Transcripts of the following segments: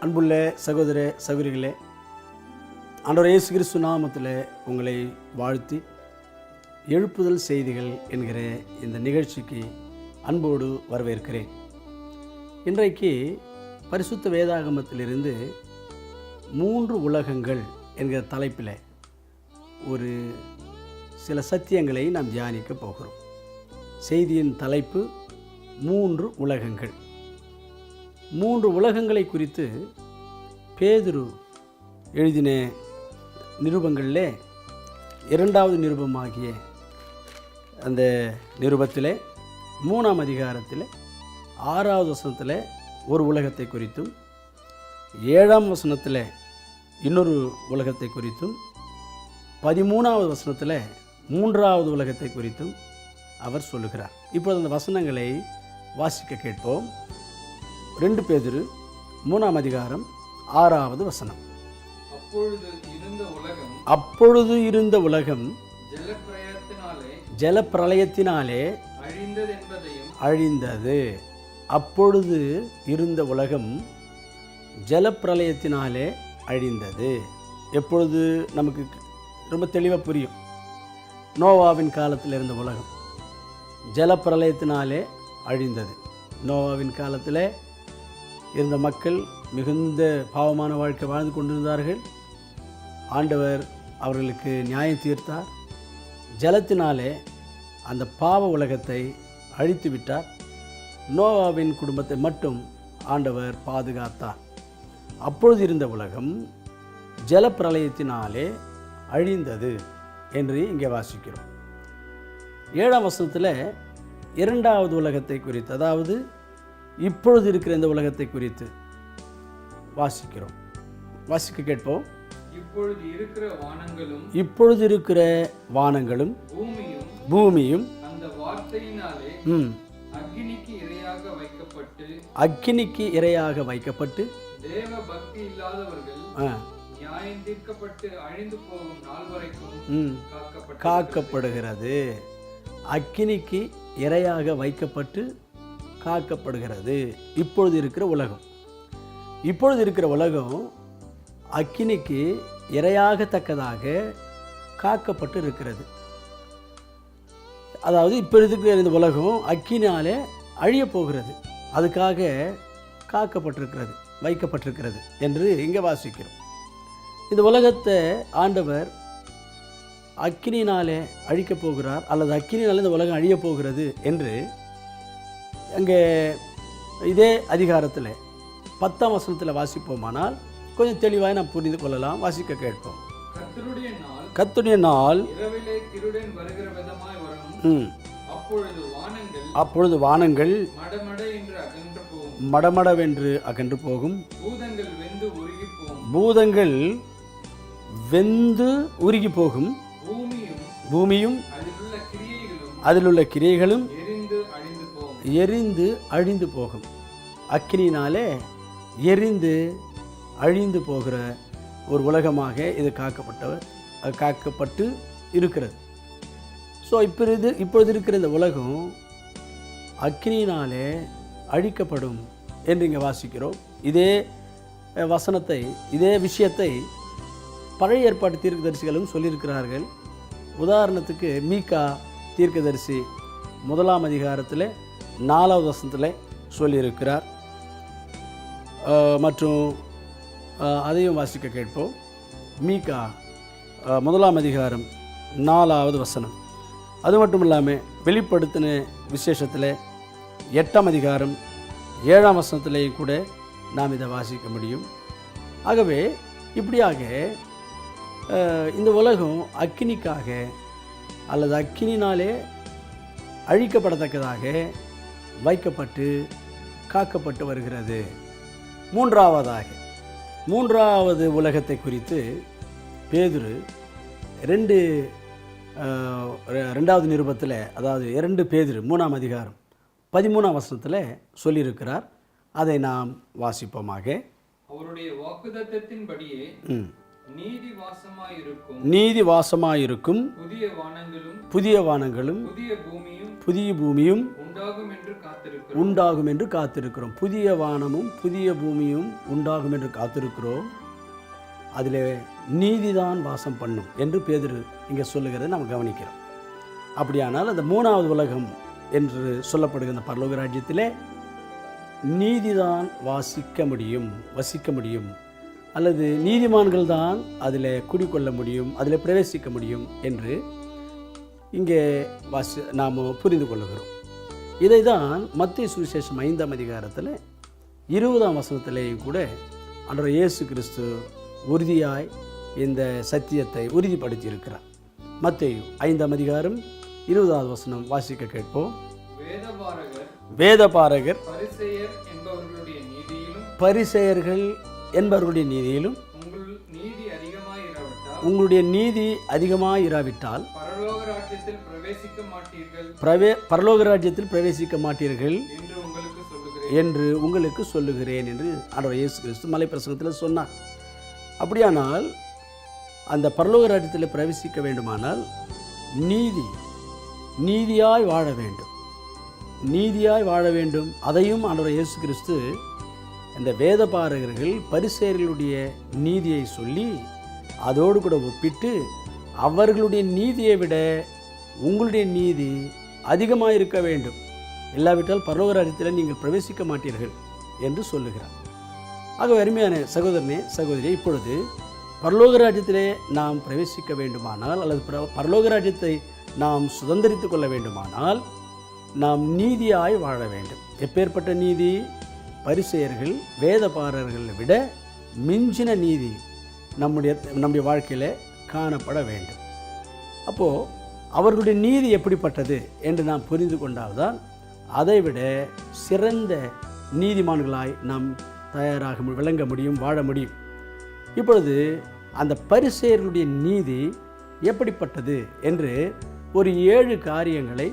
அன்புள்ள சகோதர சகோதரிகளே, ஆண்டவர் இயேசு கிறிஸ்து நாமத்தில் உங்களை வாழ்த்தி எழுப்புதல் செய்திகள் என்கிற இந்த நிகழ்ச்சிக்கு அன்போடு வரவேற்கிறேன். இன்றைக்கு பரிசுத்த வேதாகமத்திலிருந்து 3 உலகங்கள் என்கிற தலைப்பில் ஒரு சில சத்தியங்களை நாம் தியானிக்க போகிறோம். செய்தியின் தலைப்பு 3 உலகங்கள். 3 உலகங்களை குறித்து பேதுரு எழுதின நிருபங்களில் 2வது நிருபமாகிய அந்த நிருபத்தில் 3ஆம் அதிகாரத்தில் 6வது வசனத்தில் ஒரு உலகத்தை குறித்தும் 7ஆம் வசனத்தில் இன்னொரு உலகத்தை குறித்தும் 13வது வசனத்தில் 3வது உலகத்தை குறித்தும் அவர் சொல்லுகிறார். இப்பொழுது அந்த வசனங்களை வாசிக்க கேட்போம். 2 பேதுரு 3ஆம் அதிகாரம் 6வது வசனம். அப்பொழுது இருந்த உலகம் ஜலப்பிரளயத்தினாலே அழிந்தது. அப்பொழுது இருந்த உலகம் ஜலப்பிரளயத்தினாலே அழிந்தது. எப்பொழுது நமக்கு ரொம்ப தெளிவாக புரியும். நோவாவின் காலத்தில் இருந்த உலகம் ஜலப்பிரளயத்தினாலே அழிந்தது. நோவாவின் காலத்தில் இருந்த மக்கள் மிகுந்த பாவமான வாழ்க்கை வாழ்ந்து கொண்டிருந்தார்கள். ஆண்டவர் அவர்களுக்கு நியாயம் தீர்த்தார். ஜலத்தினாலே அந்த பாவ உலகத்தை அழித்து விட்டார். நோவாவின் குடும்பத்தை மட்டும் ஆண்டவர் பாதுகாத்தார். அப்பொழுது இருந்த உலகம் ஜலப்பிரளயத்தினாலே அழிந்தது என்று இங்கே வாசிக்கிறோம். 7ஆம் வசனத்தில் 2வது உலகத்தை குறித்து, அதாவது இப்பொழுது இருக்கிற இந்த உலகத்தை குறித்து வாசிக்கிறோம். வாசிக்க கேட்போம். இப்பொழுது இருக்கிற வானங்களும் பூமியும் அந்த வார்த்தையினாலே அக்கினிக்கு இரையாக வைக்கப்பட்டு தேவ பக்தி இல்லாதவர்கள் நியாயம் தீர்க்கப்பட்டு அழிந்து போகும் நாள் வரைக்கும் காக்கப்படுகிறது. அக்கினிக்கு இரையாக வைக்கப்பட்டு காக்கப்படுகிறது. இப்பொழுது இருக்கிற உலகம். இப்பொழுது இருக்கிற உலகம் அக்கினிக்கு இரையாகத்தக்கதாக காக்கப்பட்டு இருக்கிறது. அதாவது இப்போ இருக்கிற இந்த உலகம் அக்கினாலே அழிய போகிறது. அதுக்காக காக்கப்பட்டிருக்கிறது, வைக்கப்பட்டிருக்கிறது என்று இங்கே வாசிக்கிறோம். இந்த உலகத்தை ஆண்டவர் அக்கினினாலே அழிக்கப் போகிறார், அல்லது அக்கினினாலே இந்த உலகம் அழியப் போகிறது என்று அங்கே இதே அதிகாரத்தில் 10ஆம் வசனத்தில் வாசிப்போமானால் கொஞ்சம் தெளிவாக நாம் புரிந்து கொள்ளலாம். வாசிக்க கேட்போம். கர்த்தருடைய நாள் அப்பொழுது வானங்கள் மடமடவென்று அகன்று போகும், பூதங்கள் வெந்து உருகி போகும், பூமியும் அதிலுள்ள கிரியைகளும் எரிந்து அழிந்து போகும். அக்கினினாலே எரிந்து அழிந்து போகிற ஒரு உலகமாக இது காக்கப்பட்டு இருக்கிறது. ஸோ இப்பொழுது இருக்கிற இந்த உலகம் அக்கினினாலே அழிக்கப்படும் என்று இங்கே வாசிக்கிறோம். இதே வசனத்தை, இதே விஷயத்தை பழைய ஏற்பாட்டு தீர்க்கதரிசிகளும் சொல்லியிருக்கிறார்கள். உதாரணத்துக்கு மீகா தீர்க்கதரிசி 1ஆம் அதிகாரத்தில் 4வது வசனத்தில் சொல்லியிருக்கிறார். மற்றும் அதையும் வாசிக்க கேட்போம். மீகா 1ஆம் அதிகாரம் 4வது வசனம். அது மட்டும் இல்லாமல் வெளிப்படுத்தின விசேஷத்தில் 8ஆம் அதிகாரம் 7ஆம் வசனத்திலேயும் கூட நாம் இதை வாசிக்க முடியும். ஆகவே இப்படியாக இந்த உலகம் அக்கினிக்காக அல்லது அக்கினினாலே அழிக்கப்படத்தக்கதாக வைக்கப்பட்டு காக்கப்பட்டு வருகிறது. 3வது உலகத்தை குறித்து பேதுரு 2வது நிருபத்தில், அதாவது 2 பேதுரு 3ஆம் அதிகாரம் 13ஆம் வசனத்தில் சொல்லியிருக்கிறார். அதை நாம் வாசிப்போமாக. அவருடைய வாக்குத்தத்தத்தின்படியே நீதி வாசமாயிருக்கும் புதிய வானங்களும் புதிய புதிய பூமியும் உண்டாகும் என்று காத்திருக்கிறோம். உண்டாகும் என்று காத்திருக்கிறோம். புதிய வானமும் புதிய பூமியும் உண்டாகும் என்று காத்திருக்கிறோம். அதில் நீதிதான் வாசம் பண்ணும் என்று பேதுரு இங்கே சொல்லுகிறதை நாம் கவனிக்கிறோம். அப்படியானால் அந்த மூணாவது உலகம் என்று சொல்லப்படுகிற இந்த பரலோக ராஜ்யத்திலே நீதிதான் வசிக்க முடியும் அல்லது நீதிமான்கள் தான் அதில் குடிக்கொள்ள முடியும், அதில் பிரவேசிக்க முடியும் என்று இங்கே நாம் புரிந்து கொள்ளுகிறோம். இதை தான் மத்தேயு சுவிசேஷம் 5ஆம் அதிகாரத்தில் 20ஆம் வசனத்திலேயும் கூட ஆண்டவர் இயேசு கிறிஸ்து உறுதியாய் இந்த சத்தியத்தை உறுதிப்படுத்தி இருக்கிறார். மத்தேயு 5ஆம் அதிகாரம் 20வது வசனம் வாசிக்க கேட்போம். வேதபாரகர் பரிசேயர்கள் என்பவர்களுடைய நீதியிலும் உங்களுடைய நீதி அதிகமாயிராவிட்டால் பரலோக ராஜ்யத்தில் பிரவேசிக்க மாட்டீர்கள் என்று உங்களுக்கு சொல்லுகிறேன் என்று ஆண்டவர் இயேசு கிறிஸ்து மலை பிரசங்கத்தில் சொன்னார். அப்படியானால் அந்த பரலோக ராஜ்யத்தில் பிரவேசிக்க வேண்டுமானால் நீதியாய் வாழ வேண்டும். அதையும் ஆண்டவர் இயேசு கிறிஸ்து இந்த வேதபாரகர்கள் பரிசேயர்களுடைய நீதியை சொல்லி அதோடு கூட ஒப்பிட்டு அவர்களுடைய நீதியை விட உங்களுடைய நீதி அதிகமாக இருக்க வேண்டும், இல்லாவிட்டால் பரலோக ராஜ்யத்தில் நீங்கள் பிரவேசிக்க மாட்டீர்கள் என்று சொல்லுகிறார். ஆக அருமையான சகோதரனே சகோதரி, இப்பொழுது பரலோக ராஜ்யத்திலே நாம் பிரவேசிக்க வேண்டுமானால் அல்லது பரலோக ராஜ்யத்தை நாம் சுதந்திரித்து கொள்ள வேண்டுமானால் நாம் நீதியாய் வாழ வேண்டும். எப்பேற்பட்ட நீதி? பரிசேயர்கள் வேதபாரர்களை விட மிஞ்சின நீதி நம்முடைய வாழ்க்கையில் காணப்பட வேண்டும். அப்போது அவர்களுடைய நீதி எப்படிப்பட்டது என்று நாம் புரிந்து கொண்டால்தான் அதைவிட சிறந்த நீதிமான்களாய் நாம் விளங்க முடியும், வாழ முடியும். இப்பொழுது அந்த பரிசேயர்களுடைய நீதி எப்படிப்பட்டது என்று ஒரு 7 காரியங்களை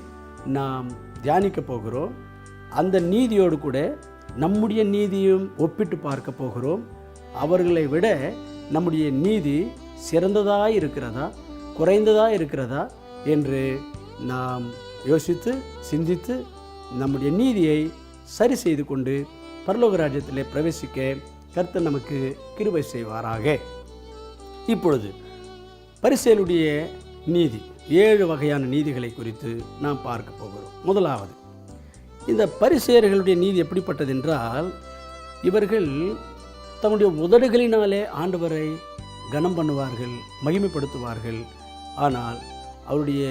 நாம் தியானிக்க போகிறோம். அந்த நீதியோடு கூட நம்முடைய நீதியும் ஒப்பிட்டு பார்க்க போகிறோம். அவர்களை விட நம்முடைய நீதி சிறந்ததாக இருக்கிறதா, குறைந்ததாக இருக்கிறதா என்று நாம் யோசித்து சிந்தித்து நம்முடைய நீதியை சரி செய்து கொண்டு பரலோக ராஜ்யத்திலே பிரவேசிக்க கர்த்தர் நமக்கு கிருபை செய்வாராக. இப்பொழுது பரிசேயருடைய நீதி 7 வகையான நீதிகளை குறித்து நாம் பார்க்க போகிறோம். முதலாவது, இந்த பரிசேயர்களுடைய நீதி எப்படிப்பட்டது என்றால், இவர்கள் தம்முடைய உதடுகளினாலே ஆண்டவரை கனம் பண்ணுவார்கள், மகிமைப்படுத்துவார்கள். ஆனால் அவருடைய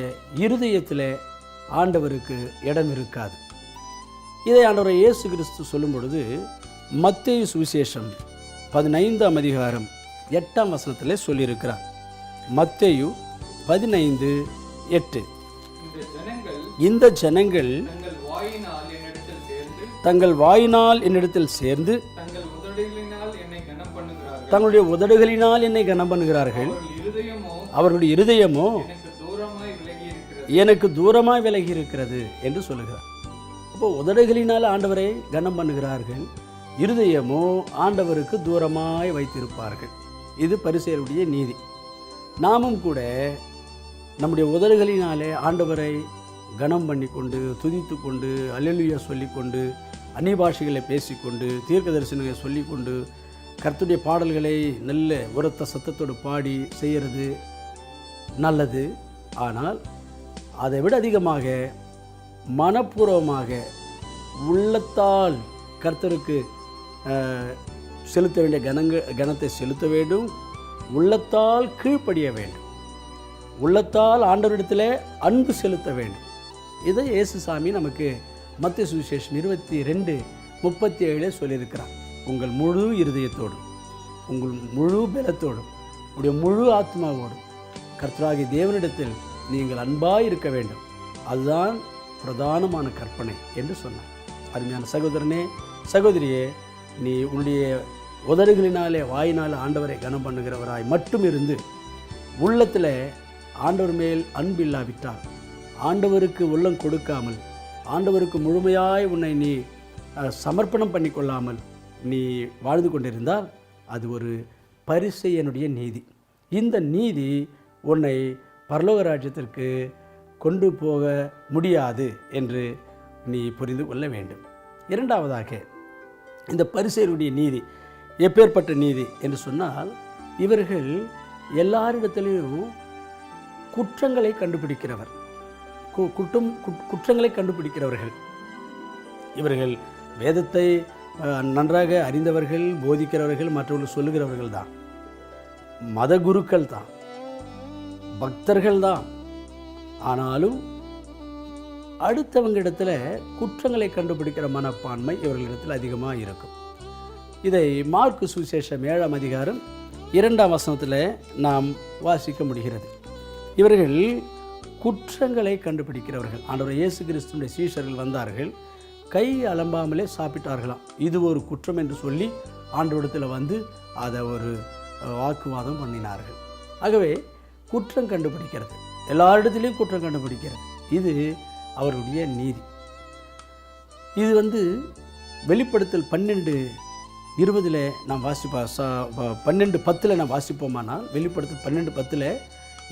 இருதயத்தில் ஆண்டவருக்கு இடம் இருக்காது. இதை ஆண்டவர் இயேசு கிறிஸ்து சொல்லும் பொழுது மத்தேயு சுவிசேஷம் 15ஆம் அதிகாரம் 8ஆம் வசனத்தில் சொல்லியிருக்கிறார். மத்தேயு 15:8, இந்த ஜனங்கள் தங்கள் வாயினால் என்னிடத்தில் சேர்ந்து தங்களுடைய உதடுகளினால் என்னை கனம் பண்ணுகிறார்கள், அவர்களுடைய இருதயமோ எனக்கு தூரமாய் விலகி இருக்கிறது என்று சொல்லுகிறார். அப்போ உதடுகளினால் ஆண்டவரை கனம் பண்ணுகிறார்கள், இருதயமோ ஆண்டவருக்கு தூரமாய் வைத்திருப்பார்கள். இது பரிசேயருடைய நீதி. நாமும் கூட நம்முடைய உதடுகளினாலே ஆண்டவரை கனம் பண்ணி கொண்டு, துதித்து கொண்டு, அல்லேலூயா சொல்லிக்கொண்டு, அந்நிய பாஷைகளை பேசிக்கொண்டு, தீர்க்க தரிசனங்களை சொல்லிக்கொண்டு, கர்த்தருடைய பாடல்களை நல்ல உரத்த சத்தத்தோடு பாடி செய்கிறது நல்லது. ஆனால் அதை விட அதிகமாக மனப்பூர்வமாக உள்ளத்தால் கர்த்தருக்கு செலுத்த வேண்டிய கனத்தை செலுத்த வேண்டும், உள்ளத்தால் கீழ்ப்படிய வேண்டும், உள்ளத்தால் ஆண்டவரிடத்தில் அன்பு செலுத்த வேண்டும். இதை இயேசுசாமி நமக்கு மத்தேயு சுவிசேஷம் 22:37 சொல்லியிருக்கிறார். உங்கள் முழு இருதயத்தோடும், உங்கள் முழு பலத்தோடும், உங்களுடைய முழு ஆத்மாவோடும் கர்த்தராகிய தேவனிடத்தில் நீங்கள் அன்பாய் இருக்க வேண்டும், அதுதான் பிரதானமான கற்பனை என்று சொன்னார். அருமையான சகோதரனே சகோதரியே, நீ உன்னுடைய உதடுகளினாலே வாயினால் ஆண்டவரை கனம் பண்ணுகிறவராய் மட்டும் இருந்து உள்ளத்தில் ஆண்டவர் மேல் அன்பு இல்லாவிட்டால், ஆண்டவருக்கு உள்ளம் கொடுக்காமல், ஆண்டவருக்கு முழுமையாய் உன்னை நீ சமர்ப்பணம் பண்ணி கொள்ளாமல் நீ வாழ்ந்து கொண்டிருந்தால் அது ஒரு பரிசேயனுடைய நீதி. இந்த நீதி உன்னை பரலோக ராஜ்யத்திற்கு கொண்டு போக முடியாது என்று நீ புரிந்து கொள்ள வேண்டும். இரண்டாவதாக, இந்த பரிசேயருடைய நீதி எப்பேற்பட்ட நீதி என்று சொன்னால், இவர்கள் எல்லாரிடத்திலையும் குற்றங்களை கண்டுபிடிக்கிறவர், குற்றங்களை கண்டுபிடிக்கிறவர்கள். இவர்கள் வேதத்தை நன்றாக அறிந்தவர்கள், போதிக்கிறவர்கள், மற்றவர்கள் சொல்லுகிறவர்கள் தான், மத குருக்கள் தான், பக்தர்கள் தான். ஆனாலும் அடுத்தவங்க இடத்துல குற்றங்களை கண்டுபிடிக்கிற மனப்பான்மை இவர்களிடத்தில் அதிகமாக இருக்கும். இதை மார்க்கு சுவிசேஷம் 7ஆம் அதிகாரம் 2ஆம் வசனத்தில் நாம் வாசிக்க முடிகிறது. இவர்கள் குற்றங்களை கண்டுபிடிக்கிறவர்கள். ஆண்டவர் இயேசு கிறிஸ்துவின் சீஷர்கள் வந்தார்கள், கை அலம்பாமலே சாப்பிட்டார்களாம். இது ஒரு குற்றம் என்று சொல்லி ஆண்டவரிடத்தில் வந்து அதை ஒரு வாக்குவாதம் பண்ணினார்கள். ஆகவே குற்றம் கண்டுபிடிக்கிறது, எல்லாரிடத்துலையும் குற்றம் கண்டுபிடிக்கிறது, இது அவருடைய நீதி. இது வெளிப்படுத்தல் 12:20 நாம் 12:10 நாம் வாசிப்போமானால், வெளிப்படுத்தல் 12:10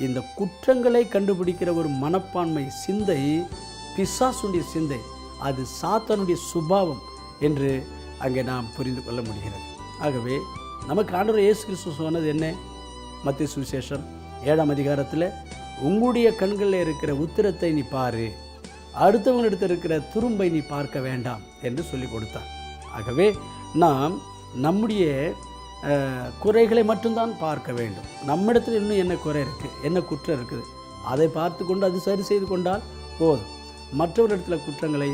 இந்த குற்றங்களை கண்டுபிடிக்கிற ஒரு மனப்பான்மை, சிந்தை பிசாசுடைய சிந்தை, அது சாத்தானுடைய சுபாவம் என்று அங்கே நாம் புரிந்து கொள்ள முடிகிறது. ஆகவே நமக்கு ஆண்டவர் இயேசு கிறிஸ்து சொன்னது என்ன? மத்தேயு சுவிசேஷம் 7ஆம் அதிகாரத்தில், உங்களுடைய கண்களில் இருக்கிற உத்திரத்தை நீ பாரு, அடுத்தவங்களிடத்தில் இருக்கிற துரும்பை நீ பார்க்க வேண்டாம் என்று சொல்லி கொடுத்தார். ஆகவே நாம் நம்முடைய குறைகளை மட்டும்தான் பார்க்க வேண்டும். நம்மிடத்தில் இன்னும் என்ன குறை இருக்குது, என்ன குற்றம் இருக்குது, அதை பார்த்து கொண்டு அது சரி செய்து கொண்டால் போதும். மற்றவரிடத்தில் குற்றங்களை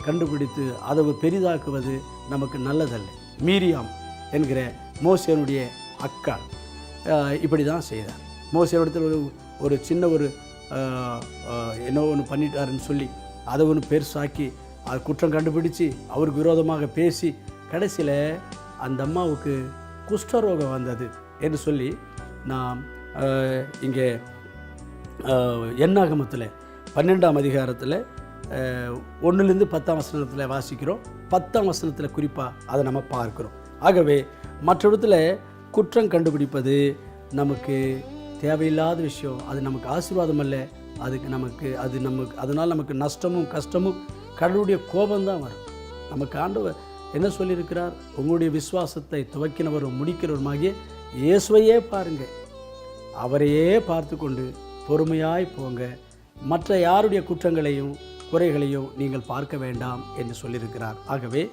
கண்டுபிடித்து அதை பெரிதாக்குவது நமக்கு நல்லதல்ல. மீரியாம் என்கிற மோசேனுடைய அக்கா இப்படி தான் செய்தார். மோசேனிடத்தில் ஒரு சின்ன என்ன ஒன்று பண்ணிட்டாருன்னு சொல்லி அதை ஒன்று பெருசாக்கி அது குற்றம் கண்டுபிடிச்சி அவருக்கு விரோதமாக பேசி கடைசியில் அந்த அம்மாவுக்கு குஷ்டரோகம் வந்தது என்று சொல்லி நாம் இங்கே என்னாகமத்தில் 12ஆம் அதிகாரத்தில் 1லிருந்து 10ஆம் வசனத்தில் வாசிக்கிறோம். 10ஆம் வசனத்தில் குறிப்பாக அதை நம்ம பார்க்குறோம். ஆகவே மற்றொருத்தில் குற்றம் கண்டுபிடிப்பது நமக்கு தேவையில்லாத விஷயம், அது நமக்கு ஆசீர்வாதம் அல்ல. அதனால் நமக்கு நஷ்டமும் கஷ்டமும் கடவுளுடைய கோபம்தான் வரும். நமக்கு ஆண்டவர் என்ன சொல்லியிருக்கிறார்? உங்களுடைய விசுவாசத்தை துவக்கினவரும் முடிக்கிறவருமாகிய இயேசுவையே பாருங்கள், அவரையே பார்த்து கொண்டு பொறுமையாய் போங்க, மற்ற யாருடைய குற்றங்களையும் குறைகளையும் நீங்கள் பார்க்க வேண்டாம் என்று சொல்லியிருக்கிறார். ஆகவே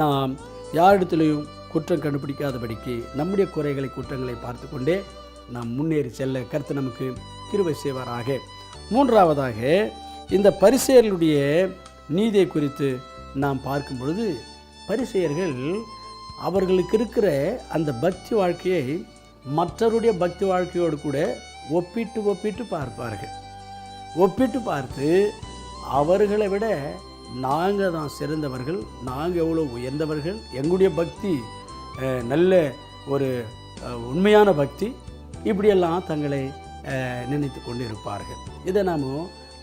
நாம் யாரிடத்திலையும் குற்றம் கண்டுபிடிக்காதபடிக்கு நம்முடைய குறைகளை குற்றங்களை பார்த்து கொண்டே நாம் முன்னேறி செல்ல கர்த்தர் நமக்கு கிருபை செய்வாராக. மூன்றாவதாக, இந்த பரிசேயர்களுடைய நீதியை குறித்து நாம் பார்க்கும் பொழுது, பரிசேயர்கள் அவர்களுக்கு இருக்கிற அந்த பக்தி வாழ்க்கையை மற்றவருடைய பக்தி வாழ்க்கையோடு கூட ஒப்பிட்டு பார்ப்பார்கள். ஒப்பிட்டு பார்த்து அவர்களை விட நாங்கள் தான் சிறந்தவர்கள், நாங்கள் எவ்வளோ உயர்ந்தவர்கள், எங்களுடைய பக்தி நல்ல ஒரு உண்மையான பக்தி, இப்படியெல்லாம் தங்களை நினைத்து கொண்டு இருப்பார்கள். இதை நாம்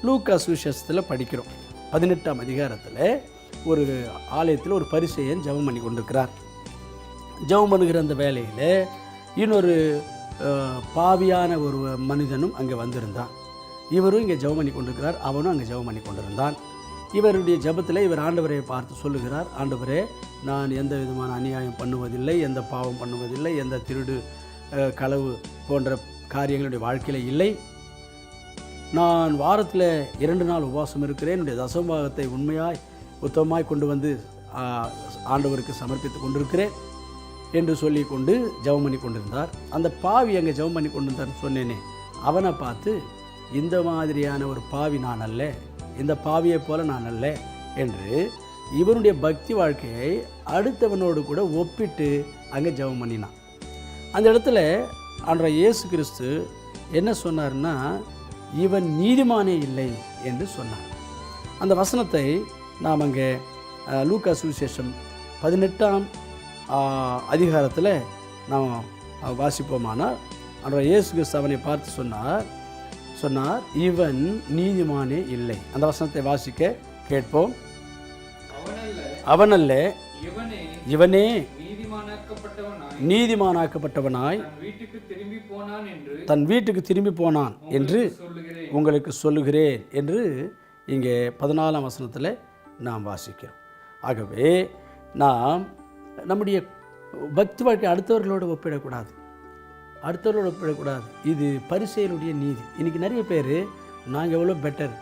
லூக்கா சுவிசேஷத்தில் படிக்கிறோம். 18ஆம் அதிகாரத்தில் ஒரு ஆலயத்தில் ஒரு பரிசேயன் ஜெபம் பண்ணி கொண்டிருக்கிறார். ஜெபம் பண்ணுகிற அந்த வேலையில் இன்னொரு பாவியான ஒரு மனிதனும் அங்கே வந்திருந்தான். இவரும் இங்கே ஜெபம் பண்ணி கொண்டிருக்கிறார், அவனும் அங்கே ஜெபம் பண்ணி கொண்டிருந்தான். இவருடைய ஜெபத்தில் இவர் ஆண்டவரை பார்த்து சொல்லுகிறார், ஆண்டவரே, நான் எந்த விதமான அநியாயம் பண்ணுவதில்லை, எந்த பாவம் பண்ணுவதில்லை, எந்த திருடு களவு போன்ற காரியங்களுடைய வாழ்க்கையில் இல்லை. நான் வாரத்தில் 2 நாள் உபவாசம் இருக்கிறேன், என்னுடைய தசமபாகத்தை உண்மையாய் உத்தமமாய் கொண்டு வந்து ஆண்டவருக்கு சமர்ப்பித்து கொண்டிருக்கிறேன் என்று சொல்லி கொண்டு ஜெபம் பண்ணி கொண்டிருந்தார். அந்த பாவி அங்கே ஜெபம் பண்ணி கொண்டிருந்தார்னு சொன்னேனே, அவனை பார்த்து, இந்த மாதிரியான ஒரு பாவி நான் அல்ல, இந்த பாவியை போல நான் அல்ல என்று இவனுடைய பக்தி வாழ்க்கையை அடுத்தவனோடு கூட ஒப்பிட்டு அங்கே ஜெபம் பண்ணினான். அந்த இடத்துல ஆண்டவர் இயேசு கிறிஸ்து என்ன சொன்னார்னா, இவன் நீதிமானே இல்லை என்று சொன்னார். அந்த வசனத்தை நாம் அங்கே லூக்கா சுவிசேஷம் 18ஆம் அதிகாரத்தில் நாம் வாசிப்போமானால், ஆண்டவர் இயேசு கிறிஸ்து அவனை பார்த்து சொன்னார், இவன் நீதிமானே இல்லை. அந்த வசனத்தை வாசிக்க கேட்போம். அவனல்ல, இவனே நீதிமானாக்கப்பட்டவனாய் தன் வீட்டுக்கு திரும்பி போனான் என்று உங்களுக்கு சொல்லுகிறேன் என்று இங்கே 14ஆம் வசனத்தில் நாம் வாசிக்கிறோம். ஆகவே நாம் நம்முடைய பக்தி வாழ்க்கை அடுத்தவர்களோடு ஒப்பிடக்கூடாது, அடுத்தவர்களோடு ஒப்பிடக்கூடாது. இது பரிசேயருடைய நீதி. இன்றைக்கி நிறைய பேர் நாங்கள் எவ்வளோ பெட்டர்,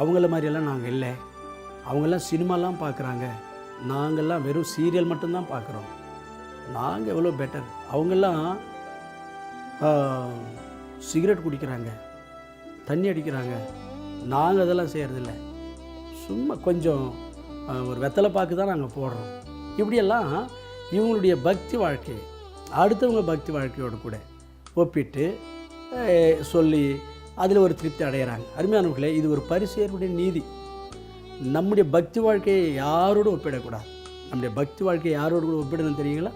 அவங்கள மாதிரியெல்லாம் நாங்கள் இல்லை, அவங்கெல்லாம் சினிமாலாம் பார்க்குறாங்க, நாங்கள்லாம் வெறும் சீரியல் மட்டும்தான் பார்க்குறோம், நாங்கள் எவ்வளோ பெட்டர், அவங்கெல்லாம் சிகரெட் குடிக்கிறாங்க, தண்ணி அடிக்கிறாங்க, நாங்கள் அதெல்லாம் செய்கிறதில்ல, சும்மா கொஞ்சம் ஒரு வெத்தலை பாக்கு தான் நாங்கள் போடுறோம். இப்படியெல்லாம் இவங்களுடைய பக்தி வாழ்க்கையை அடுத்தவங்க பக்தி வாழ்க்கையோடு கூட ஒப்பிட்டு சொல்லி அதில் ஒரு திருப்தி அடைகிறாங்க. அருமையானவர்களே, இது ஒரு பரிசேயருடைய நீதி. நம்முடைய பக்தி வாழ்க்கையை யாரோடு ஒப்பிடக்கூடாது. நம்முடைய பக்தி வாழ்க்கையை யாரோடு கூட ஒப்பிடணும் தெரியுங்களா?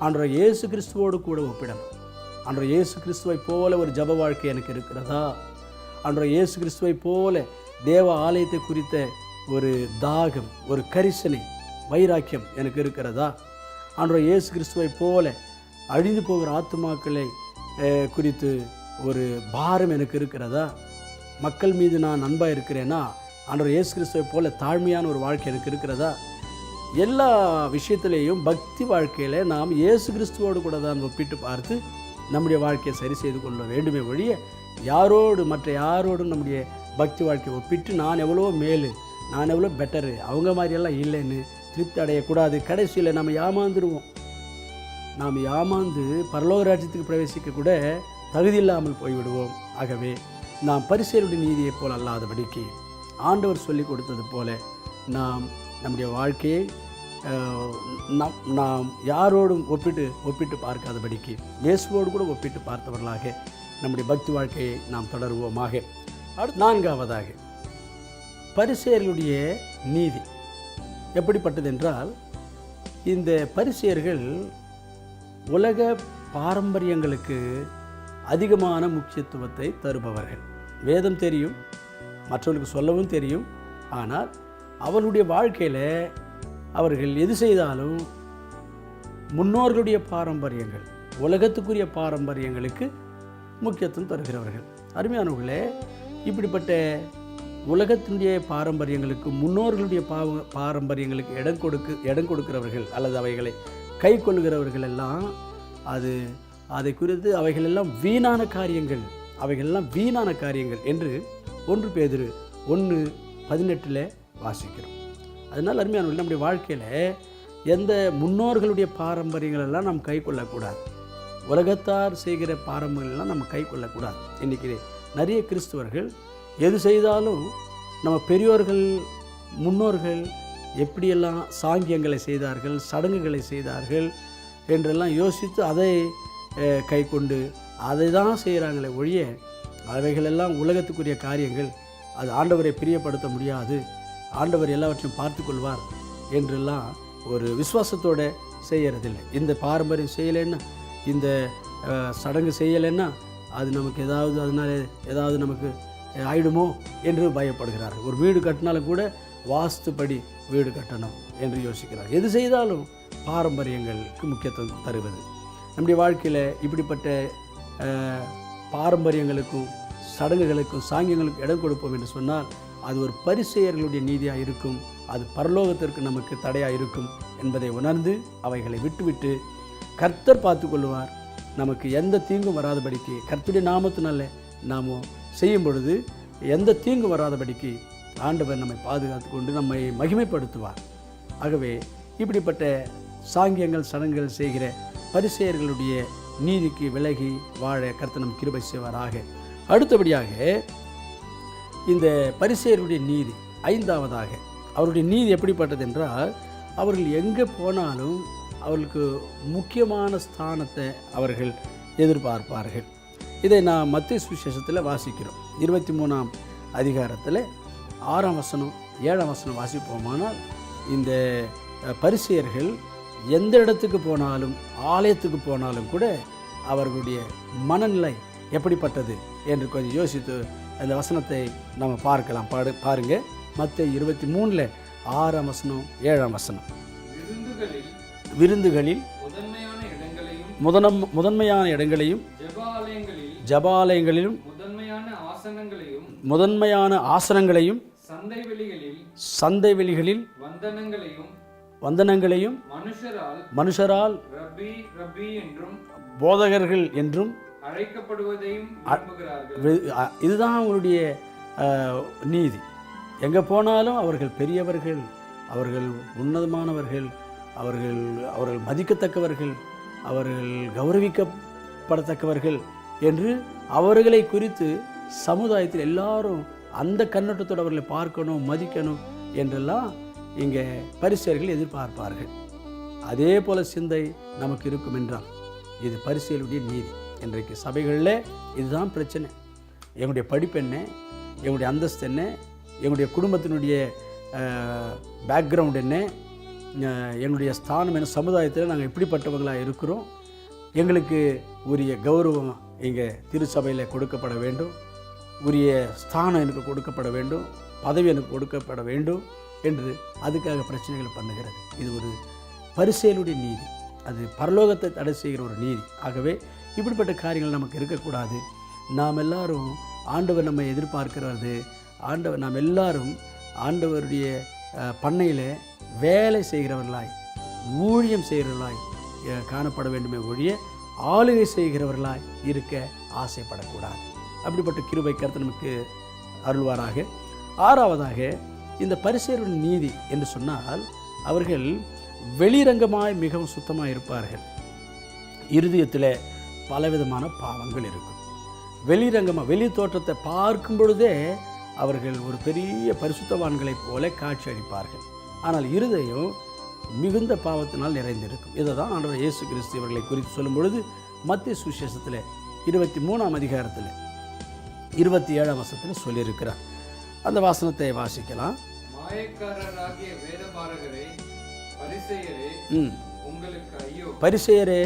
ஆண்டவர் இயேசு கிறிஸ்துவோடு கூட ஒப்பிடணும். ஆண்டவர் இயேசு கிறிஸ்துவை போல ஒரு ஜப வாழ்க்கை எனக்கு இருக்கிறதா? ஆண்டவர் இயேசு கிறிஸ்துவை போல தேவ ஆலயத்தை குறித்த ஒரு தாகம், ஒரு கரிசனை, வைராக்கியம் எனக்கு இருக்கிறதா? ஆண்டவர் இயேசு கிறிஸ்துவை போல அழிந்து போகிற ஆத்துமாக்களை குறித்து ஒரு பாரம் எனக்கு இருக்கிறதா? மக்கள் மீது நான் அன்பாக இருக்கிறேன்னா? ஆண்டவர் இயேசு கிறிஸ்துவை போல தாழ்மையான ஒரு வாழ்க்கை எனக்கு இருக்கிறதா? எல்லா விஷயத்திலேயும் பக்தி வாழ்க்கையில் நாம் இயேசு கிறிஸ்துவோடு கூட தான் ஒப்பிட்டு பார்த்து நம்முடைய வாழ்க்கையை சரி செய்து கொள்ள வேண்டுமே ஒழிய மற்ற யாரோடும் நம்முடைய பக்தி வாழ்க்கையை ஒப்பிட்டு நான் எவ்வளோ மேலு, நான் எவ்வளோ பெட்டரு, அவங்க மாதிரியெல்லாம் இல்லைன்னு திருப்தி அடையக்கூடாது. கடைசியில் நம்ம ஏமாந்துடுவோம். நாம் ஏமாந்து பரலோக ராஜ்யத்துக்கு பிரவேசிக்க கூட தகுதி இல்லாமல் போய்விடுவோம். ஆகவே நாம் பரிசேயருடைய நீதியைப் போல் அல்லாதபடிக்கு ஆண்டவர் சொல்லி கொடுத்தது போல நாம் நம்முடைய வாழ்க்கையை நாம் யாரோடும் ஒப்பிட்டு பார்க்காதபடிக்கு இயேசுவோடு கூட ஒப்பிட்டு பார்த்தவர்களாக நம்முடைய பக்தி வாழ்க்கையை நாம் தொடருவோமாக. அடுத்து 4ஆவதாக பரிசேயர்களுடைய நீதி எப்படிப்பட்டது என்றால், இந்த பரிசேயர்கள் உலக பாரம்பரியங்களுக்கு அதிகமான முக்கியத்துவத்தை தருபவர்கள். வேதம் தெரியும், மற்றவர்களுக்கு சொல்லவும் தெரியும். ஆனால் அவர்களுடைய வாழ்க்கையில் அவர்கள் எது செய்தாலும் முன்னோர்களுடைய பாரம்பரியங்கள், உலகத்துக்குரிய பாரம்பரியங்களுக்கு முக்கியத்துவம் தருகிறவர்கள். அருமையானவர்களே, இப்படிப்பட்ட உலகத்தினுடைய பாரம்பரியங்களுக்கு, முன்னோர்களுடைய பாரம்பரியங்களுக்கு இடம் கொடுக்கிறவர்கள் அல்லது அவைகளை கை கொள்ளுகிறவர்கள் எல்லாம் அதை குறித்து அவைகளெல்லாம் வீணான காரியங்கள் என்று 1 பேதுரு 1:18 வாசிக்கிறோம். அதனால் அருமையானவர்கள், நம்முடைய வாழ்க்கையில் எந்த முன்னோர்களுடைய பாரம்பரியங்கள் எல்லாம் நாம் கை கொள்ளக்கூடாது. உலகத்தார் செய்கிற பாரம்பரியங்கள்லாம் நம்ம கை கொள்ளக்கூடாது. இன்றைக்கி நிறைய கிறிஸ்துவர்கள் எது செய்தாலும் நம்ம பெரியோர்கள் முன்னோர்கள் எப்படியெல்லாம் சாங்கியங்களை செய்தார்கள், சடங்குகளை செய்தார்கள் என்றெல்லாம் யோசித்து அதை கை கொண்டு அதை தான் செய்கிறாங்களே ஒழிய அவைகளெல்லாம் உலகத்துக்குரிய காரியங்கள், அது ஆண்டவரை பிரியப்படுத்த முடியாது, ஆண்டவர் எல்லாவற்றையும் பார்த்து கொள்வார் என்றெல்லாம் ஒரு விசுவாசத்தோடு செய்கிறதில்லை. இந்த பாரம்பரியம் செய்யலைன்னா, இந்த சடங்கு செய்யலைன்னா அது நமக்கு ஏதாவது நமக்கு ஆயிடுமோ என்று பயப்படுகிறார்கள். ஒரு வீடு கட்டினாலும் கூட வாஸ்துப்படி வீடு கட்டணும் என்று யோசிக்கிறார். எது செய்தாலும் பாரம்பரியங்களுக்கு முக்கியத்துவம் தருவது. நம்முடைய வாழ்க்கையில் இப்படிப்பட்ட பாரம்பரியங்களுக்கும் சடங்குகளுக்கும் சாங்கியங்களுக்கும் இடம் கொடுப்போம் என்று சொன்னால் அது ஒரு பரிசேயர்களுடைய நீதியாக இருக்கும், அது பரலோகத்திற்கு நமக்கு தடையாக இருக்கும் என்பதை உணர்ந்து அவைகளை விட்டுவிட்டு கர்த்தர் பார்த்து கொள்வார். நமக்கு எந்த தீங்கும் வராதபடிக்கு கர்த்தருடைய நாமத்தினால நாம் செய்யும் பொழுது எந்த தீங்கும் வராதபடிக்கு ஆண்டவர் நம்மை பாதுகாத்து கொண்டு நம்மை மகிமைப்படுத்துவார். ஆகவே இப்படிப்பட்ட சாங்கியங்கள் சடங்குகள் செய்கிற பரிசேயர்களுடைய நீதிக்கு விலகி வாழ கர்த்தர் நம் கிருபை செய்வாராக. அடுத்தபடியாக இந்த பரிசேயர்களுடைய நீதி 5ஆவதாக அவருடைய நீதி எப்படிப்பட்டது என்றால், அவர்கள் எங்கே போனாலும் அவர்களுக்கு முக்கியமான ஸ்தானத்தை அவர்கள் எதிர்பார்ப்பார்கள். இதை நாம் மத்தேயு சுவிசேஷத்தில் வாசிக்கிறோம். 23ஆம் அதிகாரத்தில் 6ஆம் வசனம் 7ஆம் வசனம் வாசிப்போமானால், இந்த பரிசேயர்கள் எந்த இடத்துக்கு போனாலும், ஆலயத்துக்கு போனாலும் கூட அவர்களுடைய மனநிலை எப்படிப்பட்டது என்று கொஞ்சம் யோசித்து அந்த வசனத்தை நம்ம பார்க்கலாம். பாருங்கள், மத்தேயு 23 6ஆம் வசனம் 7ஆம் வசனம். விருந்துகளில் முதன்மையான இடங்களையும் ஜெபாலயங்களிலும் முதன்மையான ஆசனங்களையும் சந்தை வெளிகளில் சந்தை வெளிகளில் வந்தனங்களையும் மனுஷரால் ரப்பி ரப்பி என்றும் போதகர்கள் என்றும் அழைக்கப்படுவதையும் விரும்புகிறார்கள். இதுதான் அவங்களுடைய நீதி. எங்கே போனாலும் அவர்கள் பெரியவர்கள், அவர்கள் உன்னதமானவர்கள், அவர்கள் மதிக்கத்தக்கவர்கள், அவர்கள் கௌரவிக்கப்படத்தக்கவர்கள் என்று அவர்களை குறித்து சமுதாயத்தில் எல்லாரும் அந்த கண்ணோட்டத்தோடு அவர்களை பார்க்கணும், மதிக்கணும் என்றெல்லாம் இங்கே பரிசேயர்கள் எதிர்பார்ப்பார்கள். அதே போல சிந்தை நமக்கு இருக்கும் என்றால் இது பரிசேயருடைய நீதி. இன்றைக்கு சபைகளில் இதுதான் பிரச்சனை. எங்களுடைய படிப்பு என்ன, எங்களுடைய அந்தஸ்து என்ன, எங்களுடைய குடும்பத்தினுடைய பேக்ரவுண்ட் என்ன, எங்களுடைய ஸ்தானம் என்ன, சமுதாயத்தில் நாங்கள் எப்படிப்பட்டவங்களாக இருக்கிறோம், எங்களுக்கு உரிய கௌரவம் இங்கே திருச்சபையில் கொடுக்கப்பட வேண்டும், உரிய ஸ்தானம் எனக்கு கொடுக்கப்பட வேண்டும், பதவி எனக்கு கொடுக்கப்பட வேண்டும் என்று அதுக்காக பிரச்சனைகளை பண்ணுகிறது. இது ஒரு பரிசேயருடைய நீதி. அது பரலோகத்தை தடை செய்கிற ஒரு நீதி. ஆகவே இப்படிப்பட்ட காரியங்கள் நமக்கு இருக்கக்கூடாது. நாம் எல்லாரும் ஆண்டவர் நம்மை எதிர்பார்க்கிறது. நாம் எல்லாரும் ஆண்டவருடைய பண்ணையில் வேலை செய்கிறவர்களாய், ஊழியம் செய்கிறவர்களாய் காணப்பட வேண்டுமே ஒழிய ஆளுகை செய்கிறவர்களாய் இருக்க ஆசைப்படக்கூடாது. அப்படிப்பட்ட கிருபை கர்த்தர் நமக்கு அருள்வாராக. ஆறாவதாக, இந்த பரிசேயருடைய நீதி என்று சொன்னால் அவர்கள் வெளிரங்கமாய் மிகவும் சுத்தமாக இருப்பார்கள். இருதயத்தில் பலவிதமான பாவங்கள் இருக்கும். வெளிரங்கமாக வெளி தோற்றத்தை பார்க்கும் பொழுதே அவர்கள் ஒரு பெரிய பரிசுத்தவான்களைப் போல காட்சி அளிப்பார்கள். ஆனால் இருதயம் மிகுந்த பாவத்தினால் நிறைந்திருக்கும். இதை தான் ஆண்டவர் இயேசு கிறிஸ்து இவர்களை குறித்து சொல்லும் பொழுது மத்திய சுவிசேஷத்தில் 23ஆம் அதிகாரத்தில் 27ஆம் வசனத்தில் சொல்லியிருக்கிறார். அந்த வாசனத்தை வாசிக்கலாம். மாயக்காரராகிய வேதபாரகரே, பரிசேயரே, உங்களுக்கு ஐயோ. பரிசேயரே,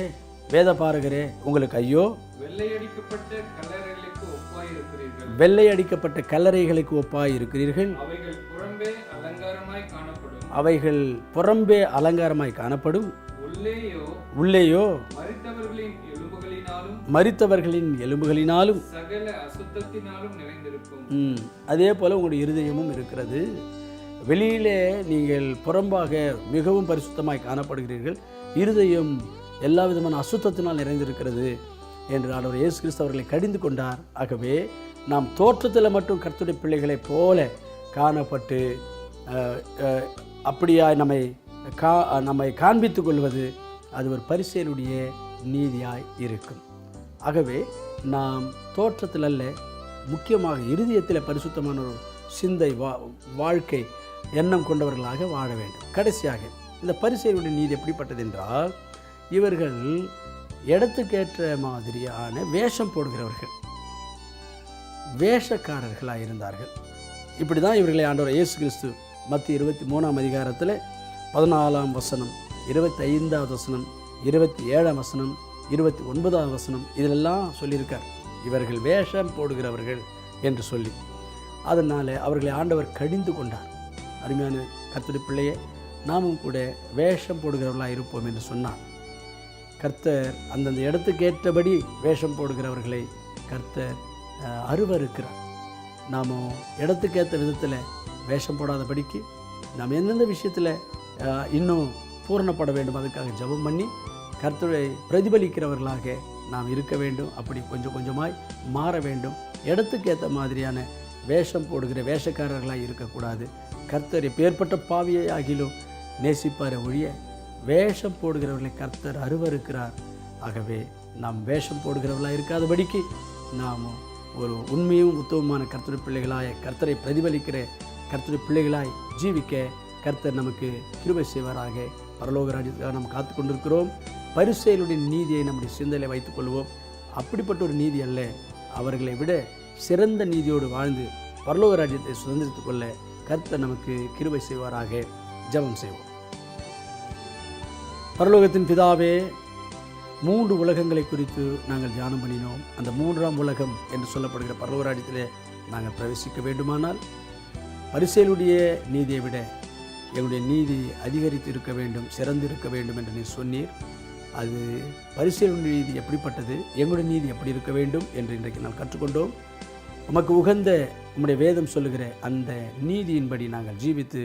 வேதபாரகரே, உங்களுக்கு ஐயோ. வெள்ளையடிக்கப்பட்ட கல்லறைகளுக்கு ஒப்பாயிருக்கிறீர்கள். வெள்ளையடிக்கப்பட்ட கல்லறைகளுக்கு ஒப்பாயிருக்கிறீர்கள். அவைகள் புறம்பே அலங்காரமாய் காணப்படும். அவைகள் புறம்பே அலங்காரமாய் காணப்படும். உள்ளேயோ மரித்தவர்களின் எலும்புகளினாலும் சகல அசுத்தத்தினாலும் நிறைந்திருக்கும். அதே போல உங்களுடைய இருதயமும் இருக்கிறது. வெளியிலே நீங்கள் புறம்பாக மிகவும் பரிசுத்தமாய் காணப்படுகிறீர்கள், இருதயம் எல்லா விதமான அசுத்தத்தினால் நிறைந்திருக்கிறது என்று ஆண்டவர் இயேசு கிறிஸ்து அவர்களை கடிந்து கொண்டார். ஆகவே நாம் தோற்றத்தில் மட்டும் கர்த்தருடைய பிள்ளைகளைப் போல காணப்பட்டு அப்படியாய் நம்மை காண்பித்து கொள்வது அது ஒரு பரிசேயருடைய நீதியாய் இருக்கும். ஆகவே நாம் தோற்றத்தில் அல்ல, முக்கியமாக இருதயத்தில் பரிசுத்தமான ஒரு சிந்தை, வாழ்க்கை, எண்ணம் கொண்டவர்களாக வாழ வேண்டும். கடைசியாக இந்த பரிசேயருடைய நீதி எப்படிப்பட்டது என்றால், இவர்கள் இடத்துக்கேற்ற மாதிரியான வேஷம் போடுகிறவர்கள், வேஷக்காரர்களாக இருந்தார்கள். இப்படி தான் இவர்களை ஆண்டவர் இயேசு கிறிஸ்து மத்திய 23ஆம் அதிகாரத்தில் 14ஆம் வசனம், 25ஆவது வசனம், 27ஆம் வசனம், 29ஆவது வசனம் இதிலெல்லாம் சொல்லியிருக்கார். இவர்கள் வேஷம் போடுகிறவர்கள் என்று சொல்லி, அதனால் அவர்களை ஆண்டவர் கடிந்து கொண்டார். அருமையான கர்த்தருடைய பிள்ளையே, நாமும் கூட வேஷம் போடுகிறவர்களாக இருப்போம் என்று சொன்னார். கர்த்தர் அந்தந்த இடத்துக்கேற்றபடி வேஷம் போடுகிறவர்களை கர்த்தர் அருவருக்கிறார். நாம் இடத்துக்கேற்ற விதத்தில் வேஷம் போடாதபடிக்கு நாம் எந்தெந்த விஷயத்தில் இன்னும் பூரணப்பட வேண்டும் அதுக்காக ஜெபம் பண்ணி கர்த்தரை பிரதிபலிக்கிறவர்களாக நாம் இருக்க வேண்டும். அப்படி கொஞ்சம் கொஞ்சமாய் மாற வேண்டும். இடத்துக்கேற்ற மாதிரியான வேஷம் போடுகிற வேஷக்காரர்களாக இருக்கக்கூடாது. கர்த்தர் எப்பேற்பட்ட பாவியை ஆகிலும் நேசிப்பார ஒழிய வேஷம் போடுகிறவர்களை கர்த்தர் அருவருக்கிறார். ஆகவே நாம் வேஷம் போடுகிறவர்களாக இருக்காதபடிக்கு நாம் ஒரு உண்மையும் உத்தமமான கர்த்தருடைய பிள்ளைகளாய், கர்த்தரை பிரதிபலிக்கிற கர்த்தருடைய பிள்ளைகளாய் ஜீவிக்க கர்த்தர் நமக்கு கிருபை செய்வாராக. பரலோக ராஜ்யத்துக்காக நாம் காத்து கொண்டிருக்கிறோம். பரிசேயருடைய நீதியை நம்முடைய சிந்தையில் வைத்துக் கொள்வோம். அப்படிப்பட்ட ஒரு நீதி அல்ல, அவர்களை விட சிறந்த நீதியோடு வாழ்ந்து பரலோக ராஜ்யத்தை சுதந்திரித்துக் கொள்ள கர்த்தர் நமக்கு கிருபை செய்வாராக. ஜெபம் செய்வோம். பரலோகத்தின் பிதாவே, 3 உலகங்களை குறித்து நாங்கள் தியானம் பண்ணினோம். அந்த 3ஆம் உலகம் என்று சொல்லப்படுகிற பரலோக ராஜ்யத்திலே நாங்கள் பிரவேசிக்க வேண்டுமானால் பரிசேயருடைய நீதியை விட எங்களுடைய நீதி அதிகரித்து இருக்க வேண்டும், சிறந்திருக்க வேண்டும் என்று நீ சொன்னீர். அது பரிசேயருடைய நீதி எப்படிப்பட்டது, எங்களுடைய நீதி எப்படி இருக்க வேண்டும் என்று இன்றைக்கு நாம் கற்றுக்கொண்டோம். உமக்கு உகந்த உம்முடைய வேதம் சொல்லுகிற அந்த நீதியின்படி நாங்கள் ஜீவித்து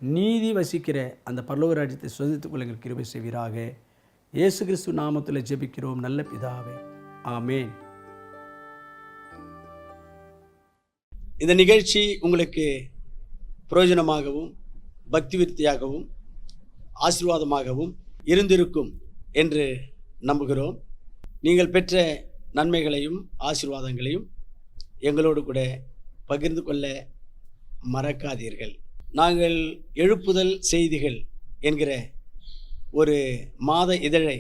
நீதி வசிக்கிற அந்த பரலோக ராஜ்யத்தை சுதந்திரத்துக் கொள்ள எங்கள் கிருபை செய்வீராக. இயேசு கிறிஸ்து நாமத்தில் ஜெபிக்கிறோம் நல்ல பிதாவே, ஆமேன். இந்த நிகழ்ச்சி உங்களுக்கு பிரயோஜனமாகவும் பக்தி விருத்தியாகவும் ஆசீர்வாதமாகவும் இருந்திருக்கும் என்று நம்புகிறோம். நீங்கள் பெற்ற நன்மைகளையும் ஆசீர்வாதங்களையும் எங்களோடு கூட பகிர்ந்து கொள்ள மறக்காதீர்கள். நாங்கள் எழுப்புதல் செய்திகள் என்கிற ஒரு மாத இதழை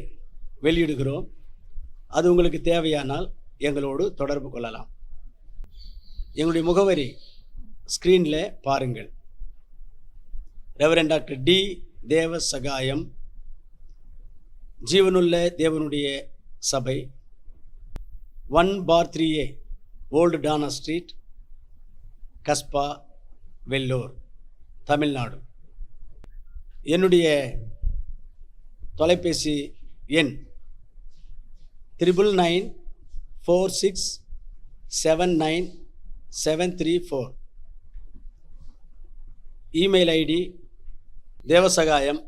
வெளியிடுகிறோம். அது உங்களுக்கு தேவையானால் எங்களோடு தொடர்பு கொள்ளலாம். எங்களுடைய முகவரி ஸ்க்ரீனில் பாருங்கள். ரெவரண்ட் டாக்டர் டி தேவசகாயம், ஜீவனுள்ள தேவனுடைய சபை, 1/3A old Dana street, Kasba, Vellore, Tamil Nadu. என்னுடைய தொலைபேசி எண் 9946799734. Email ID Devasahayam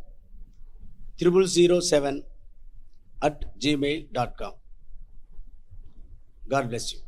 0007@gmail.com. God bless you.